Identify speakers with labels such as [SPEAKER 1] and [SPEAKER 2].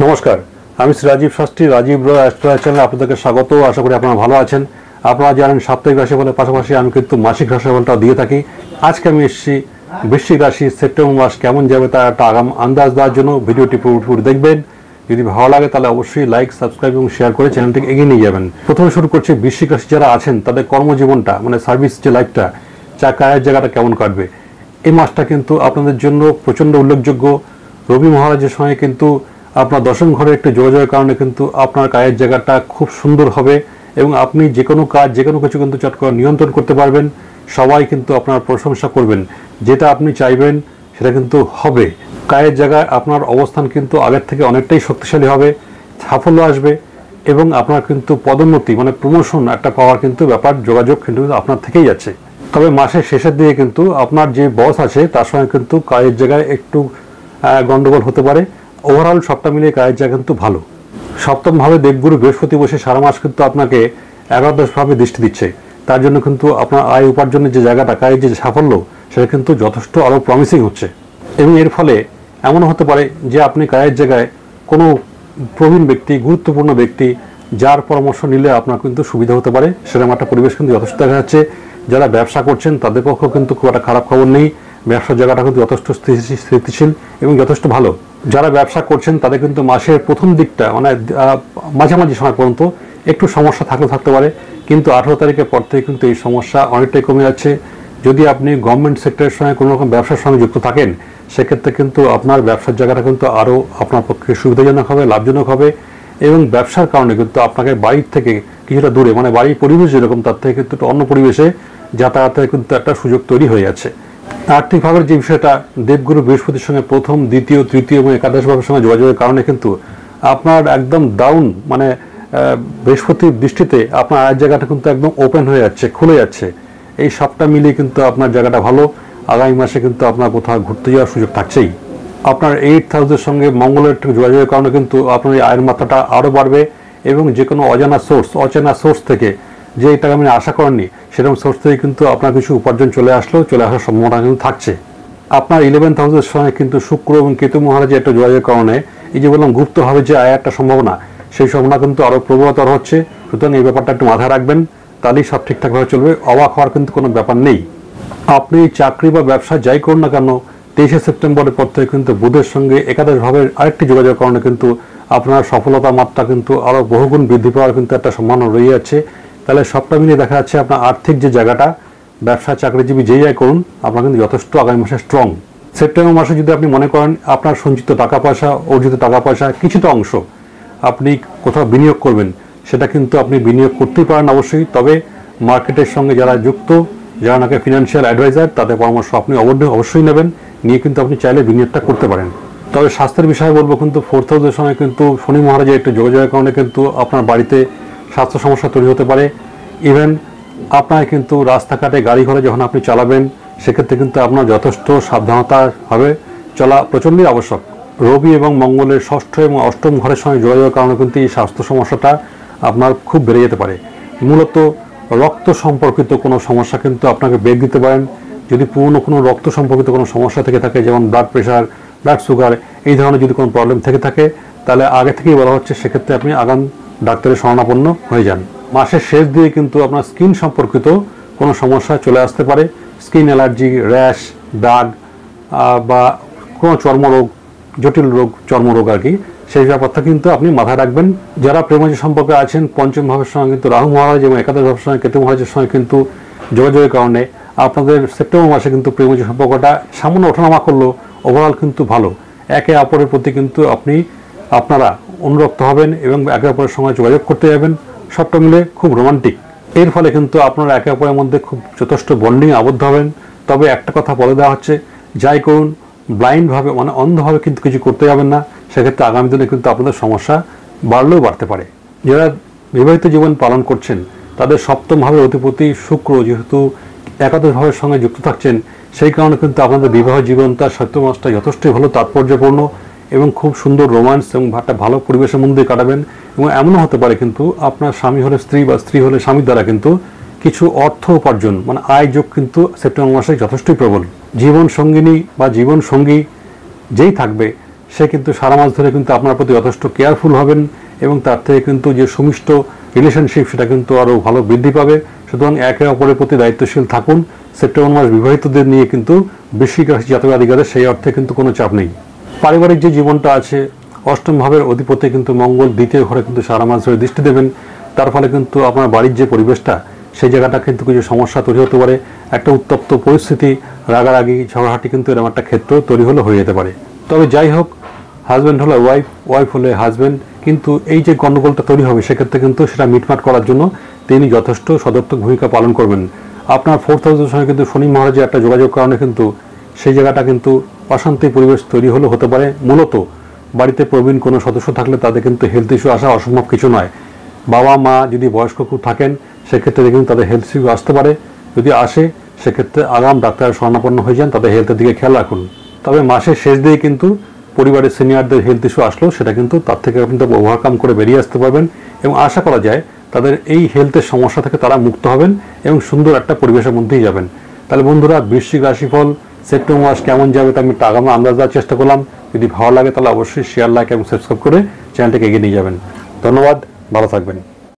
[SPEAKER 1] নমস্কার, আমি শ্রী রাজীব শাস্ত্রী, রাজীব রয় অ্যাস্ট্রোলজি চ্যানেলে আপনাদেরকে স্বাগত। আশা করি আপনারা ভালো আছেন। আপনারা জানেন সাপ্তাহিক রাশিফলের পাশাপাশি আমি কিন্তু মাসিক রাশিফলটাও দিয়ে থাকি। আজকে আমি এসেছি বৃশ্চিক রাশি সেপ্টেম্বর মাস কেমন যাবে তার একটা আগাম আন্দাজ দেওয়ার জন্য। ভিডিওটি পুরোপুরি দেখবেন। যদি ভালো লাগে তাহলে অবশ্যই লাইক, সাবস্ক্রাইব এবং শেয়ার করে চ্যানেলটিকে এগিয়ে নিয়ে যাবেন। প্রথমে শুরু করছি বৃশ্চিক রাশি যারা আছেন তাদের কর্মজীবনটা মানে সার্ভিস যে লাইফটা, কাজের জায়গাটা কেমন কাটবে। এই মাসটা কিন্তু আপনাদের জন্য প্রচণ্ড উল্লেখযোগ্য। রবি মহারাজের সঙ্গে কিন্তু আপনার দশম ঘরে একটু যোগাযোগের কারণে কিন্তু আপনার কাজের জায়গাটা খুব সুন্দর হবে এবং আপনি যে কোনো কাজ যে কোনো কিছু কিন্তু চট করে নিয়ন্ত্রণ করতে পারবেন। সবাই কিন্তু আপনার প্রশংসা করবেন, যেটা আপনি চাইবেন সেটা কিন্তু হবে। কাজের জায়গায় আপনার অবস্থান কিন্তু আগের থেকে অনেকটাই শক্তিশালী হবে, সাফল্য আসবে এবং আপনার কিন্তু পদোন্নতি মানে প্রমোশন একটা পাওয়ার কিন্তু ব্যাপার যোগাযোগ কিন্তু আপনার থেকেই যাচ্ছে। তবে মাসের শেষের দিকে কিন্তু আপনার যে বস আছে তার সঙ্গে কিন্তু কাজের জায়গায় একটু গন্ডগোল হতে পারে। ওভারঅল সবটা মিলিয়ে কাজের জায়গা কিন্তু ভালো। সপ্তমভাবে দেবগুরু বৃহস্পতি বসে সারা মাস কিন্তু আপনাকে একাদশভাবে দৃষ্টি দিচ্ছে। তার জন্য কিন্তু আপনার আয় উপার্জনের যে জায়গাটা, কাজের যে সাফল্য, সেটা কিন্তু যথেষ্ট আরও প্রমিসিং হচ্ছে। এবং এর ফলে এমনও হতে পারে যে আপনি কাজের জায়গায় কোনো প্রবীণ ব্যক্তি, গুরুত্বপূর্ণ ব্যক্তি যার পরামর্শ নিলে আপনার কিন্তু সুবিধা হতে পারে, সেরকম একটা পরিবেশ কিন্তু যথেষ্ট দেখা যাচ্ছে। যারা ব্যবসা করছেন তাদের পক্ষেও কিন্তু খুব একটা খারাপ খবর নেই। ব্যবসার জায়গাটা কিন্তু যথেষ্ট স্থিতিশীল এবং যথেষ্ট ভালো। যারা ব্যবসা করছেন তাদের কিন্তু মাসের প্রথম দিকটা মানে মাঝামাঝি সময় পর্যন্ত একটু সমস্যা থাকতে পারে, কিন্তু 18 তারিখের পর থেকে কিন্তু এই সমস্যা অনেকটাই কমে যাচ্ছে। যদি আপনি গভর্নমেন্ট সেক্টরের সঙ্গে কোনো রকম ব্যবসার সঙ্গে যুক্ত থাকেন, সেক্ষেত্রে কিন্তু আপনার ব্যবসার জায়গাটা কিন্তু আরও আপনার পক্ষে সুবিধাজনক হবে, লাভজনক হবে এবং ব্যবসার কারণে কিন্তু আপনাকে বাড়ির থেকে কিছুটা দূরে মানে বাড়ির পরিবেশ যেরকম তার থেকে কিন্তু অন্য পরিবেশে যাতায়াতের কিন্তু একটা সুযোগ তৈরি হয়ে যাচ্ছে। আর্থিকভাবে যে বিষয়টা, দেবগুরু বৃহস্পতির সঙ্গে প্রথম, দ্বিতীয়, তৃতীয় এবং একাদশ ভাবের সঙ্গে যোগাযোগের কারণে কিন্তু আপনার একদম ডাউন মানে বৃহস্পতির দৃষ্টিতে আপনার আয়ের জায়গাটা কিন্তু একদম ওপেন হয়ে যাচ্ছে, খুলে যাচ্ছে। এই সবটা মিলিয়ে কিন্তু আপনার জায়গাটা ভালো। আগামী মাসে কিন্তু আপনার কোথাও ঘুরতে যাওয়ার সুযোগ থাকছেই। আপনার 8th হাউসের সঙ্গে মঙ্গলের যোগাযোগের কারণে কিন্তু আপনার এই আয়ের মাত্রাটা আরও বাড়বে এবং যে কোনো অচেনা সোর্স থেকে যে টাকা আপনি আশা করেননি সেরকম সোর্স থেকে কিন্তু আপনার কিছু উপার্জন চলে আসার সম্ভাবনা কিন্তু থাকছে। আপনার 11th হাউসের সঙ্গে কিন্তু শুক্র এবং কেতু মহারাজের একটা যোগাযোগের কারণে এই যে বললাম গুপ্তভাবে যে আয়ের একটা সম্ভাবনা, সেই সম্ভাবনা কিন্তু আরও প্রবলতর হচ্ছে। সুতরাং এই ব্যাপারটা একটু মাথায় রাখবেন, তাহলেই সব ঠিকঠাকভাবে চলবে। অবাক হওয়ার কিন্তু কোনো ব্যাপার নেই। আপনি চাকরি বা ব্যবসা যাই করুন না কেন, 23শে সেপ্টেম্বরের পর থেকে কিন্তু বুধের সঙ্গে একাদশ ভাবের আরেকটি যোগাযোগের কারণে কিন্তু আপনার সফলতার মাত্রা কিন্তু আরও বহুগুণ বৃদ্ধি পাওয়ার কিন্তু একটা সম্ভাবনা রয়ে যাচ্ছে। তাহলে সবটা মিলিয়ে দেখা যাচ্ছে আপনার আর্থিক যে জায়গাটা, ব্যবসা চাকরিজীবী যেই যাই করুন, আপনার কিন্তু যথেষ্ট আগামী মাসে স্ট্রং। সেপ্টেম্বর মাসে যদি আপনি মনে করেন আপনার সঞ্চিত টাকা পয়সা, অর্জিত টাকা পয়সা কিছুটা অংশ আপনি কোথাও বিনিয়োগ করবেন, সেটা কিন্তু আপনি বিনিয়োগ করতেই পারেন অবশ্যই। তবে মার্কেটের সঙ্গে যারা যুক্ত, যারা নাকি ফিনান্সিয়াল অ্যাডভাইজার, তাদের পরামর্শ আপনি অবশ্যই নেবেন, নিয়ে কিন্তু আপনি চাইলে বিনিয়োগটা করতে পারেন। তবে স্বাস্থ্যের বিষয়ে বলবো কিন্তু 4th হাউসের সঙ্গে কিন্তু শনি মহারাজের একটু যোগাযোগের কারণে কিন্তু আপনার বাড়িতে স্বাস্থ্য সমস্যা তৈরি হতে পারে। ইভেন আপনার কিন্তু রাস্তাঘাটে গাড়ি ঘোড়া যখন আপনি চালাবেন, সেক্ষেত্রে কিন্তু আপনার যথেষ্ট সাবধানতাভাবে চলা প্রচণ্ডই আবশ্যক। রবি এবং মঙ্গলের 6ষ্ঠ এবং 8ম ঘরের সঙ্গে যোগাযোগের কারণে কিন্তু এই স্বাস্থ্য সমস্যাটা আপনার খুব বেড়ে যেতে পারে। মূলত রক্ত সম্পর্কিত কোনো সমস্যা কিন্তু আপনাকে বেগ দিতে পারেন। যদি পুরনো কোনো রক্ত সম্পর্কিত কোনো সমস্যা থেকে থাকে, যেমন ব্লাড প্রেশার, ব্লাড সুগার, এই ধরনের যদি কোনো প্রবলেম থেকে থাকে, তাহলে আগে থেকেই বলা হচ্ছে সেক্ষেত্রে আপনি আগাম ডাক্তারের শরণাপন্ন হয়ে যান। মাসের শেষ দিয়ে কিন্তু আপনার স্কিন সম্পর্কিত কোনো সমস্যা চলে আসতে পারে। স্কিন অ্যালার্জি, র্যাশ, দাগ বা কোনো চর্মরোগ, জটিল রোগ, চর্মরোগ আর কি, সেই ব্যাপারটা কিন্তু আপনি মাথায় রাখবেন। যারা প্রেমজ সম্পর্কে আছেন, পঞ্চম ভাবের সঙ্গে কিন্তু রাহু মহারাজ এবং একাদশ ভাবের সঙ্গে কেতু মহারাজের সঙ্গে কিন্তু যোগাযোগের কারণে আপনাদের সেপ্টেম্বর মাসে কিন্তু প্রেমজ সম্পর্কটা সামান্য ওঠানামা করলেও ওভারঅল কিন্তু ভালো। একে অপরের প্রতি কিন্তু আপনারা অনুরক্ত হবেন এবং একে অপরের সঙ্গে যোগাযোগ করতে যাবেন। সবটা মিলে খুব রোমান্টিক। এর ফলে কিন্তু আপনারা একে অপরের মধ্যে খুব যথেষ্ট বন্ডিং আবদ্ধ হবেন। তবে একটা কথা বলে দেওয়া হচ্ছে, যাই করুন ব্লাইন্ডভাবে মানে অন্ধভাবে কিন্তু কিছু করতে যাবেন না, সেক্ষেত্রে আগামী দিনে কিন্তু আপনাদের সমস্যা বাড়লেও বাড়তে পারে। যারা বিবাহিত জীবন পালন করছেন তাদের 7ম ভাবের অধিপতি শুক্র যেহেতু একাদশ ভাবের সঙ্গে যুক্ত থাকছেন, সেই কারণে কিন্তু আপনাদের বিবাহ জীবনটা সেপ্টেম্বর মাসটা যথেষ্টই ভালো, তাৎপর্যপূর্ণ এবং খুব সুন্দর রোম্যান্স এবং একটা ভালো পরিবেশের মধ্যে কাটাবেন। এবং এমনও হতে পারে কিন্তু আপনার স্বামী হলে স্ত্রী বা স্ত্রী হলে স্বামীর দ্বারা কিন্তু কিছু অর্থ উপার্জন মানে আয় যোগ কিন্তু সেপ্টেম্বর মাসে যথেষ্টই প্রবল। জীবন সঙ্গিনী বা জীবন সঙ্গী যেই থাকবে সে কিন্তু সারা মাস ধরে কিন্তু আপনার প্রতি যথেষ্ট কেয়ারফুল হবেন এবং তার থেকে কিন্তু যে সুমিষ্ট রিলেশনশিপ সেটা কিন্তু আরও ভালো বৃদ্ধি পাবে। সুতরাং একে অপরের প্রতি দায়িত্বশীল থাকুন। সেপ্টেম্বর মাস বিবাহিতদের নিয়ে কিন্তু বৃশ্চিক রাশি জাতক-জাতিকাদের সেই অর্থে কিন্তু কোনো চাপ নেই। পারিবারিক যে জীবনটা আছে, অষ্টম ভাবের অধিপতি কিন্তু মঙ্গল দ্বিতীয় ঘরে কিন্তু সারা মাস ধরে দৃষ্টি দেবেন। তার ফলে কিন্তু আপনার বাড়ির যে পরিবেশটা সেই জায়গাটা কিন্তু কিছু সমস্যা তৈরি হতে পারে। একটা উত্তপ্ত পরিস্থিতি, রাগারাগি, ঝগড়াঝাটি কিন্তু এরকম একটা ক্ষেত্র তৈরি হলে হয়ে যেতে পারে। তবে যাই হোক, হাজব্যান্ড হলে ওয়াইফ, ওয়াইফ হলে হাজব্যান্ড, কিন্তু এই যে গণ্ডগোলটা তৈরি হবে সেক্ষেত্রে কিন্তু সেটা মিটমাট করার জন্য তিনি যথেষ্ট সদর্থক ভূমিকা পালন করবেন। আপনার 4th হাউসের সঙ্গে কিন্তু শনি মহারাজের একটা যোগাযোগ কারণে কিন্তু সেই জায়গাটা কিন্তু অশান্তি পরিবেশ তৈরি হলে হতে পারে। মূলত বাড়িতে প্রবীণ কোনো সদস্য থাকলে তাদের কিন্তু হেলথ ইস্যু আসা অসম্ভব কিছু নয়। বাবা মা যদি বয়স্ক কেউ থাকেন সেক্ষেত্রে দেখুন তাদের হেলথ ইস্যু আসতে পারে। যদি আসে সেক্ষেত্রে আগাম ডাক্তারের শরণাপন্ন হয়ে যান, তাদের হেলথের দিকে খেয়াল রাখুন। তবে মাসের শেষ দিয়ে কিন্তু পরিবারের সিনিয়রদের হেলথ ইস্যু আসলেও সেটা কিন্তু তার থেকে আপনি ওভারকাম করে বেরিয়ে আসতে পারবেন এবং আশা করা যায় তাদের এই হেলথের সমস্যা থেকে তারা মুক্ত হবেন এবং সুন্দর একটা পরিবেশের মধ্যেই যাবেন। তাহলে বন্ধুরা, বৃশ্চিক রাশিফল সেপ্টেম্বর মাস কেমন যাবে তা আমি একটা আগাম আন্দাজ দেওয়ার চেষ্টা করলাম। যদি ভালো লাগে তাহলে অবশ্যই শেয়ার, লাইক এবং সাবস্ক্রাইব করে চ্যানেলটাকে এগিয়ে নিয়ে যাবেন। ধন্যবাদ, ভালো থাকবেন।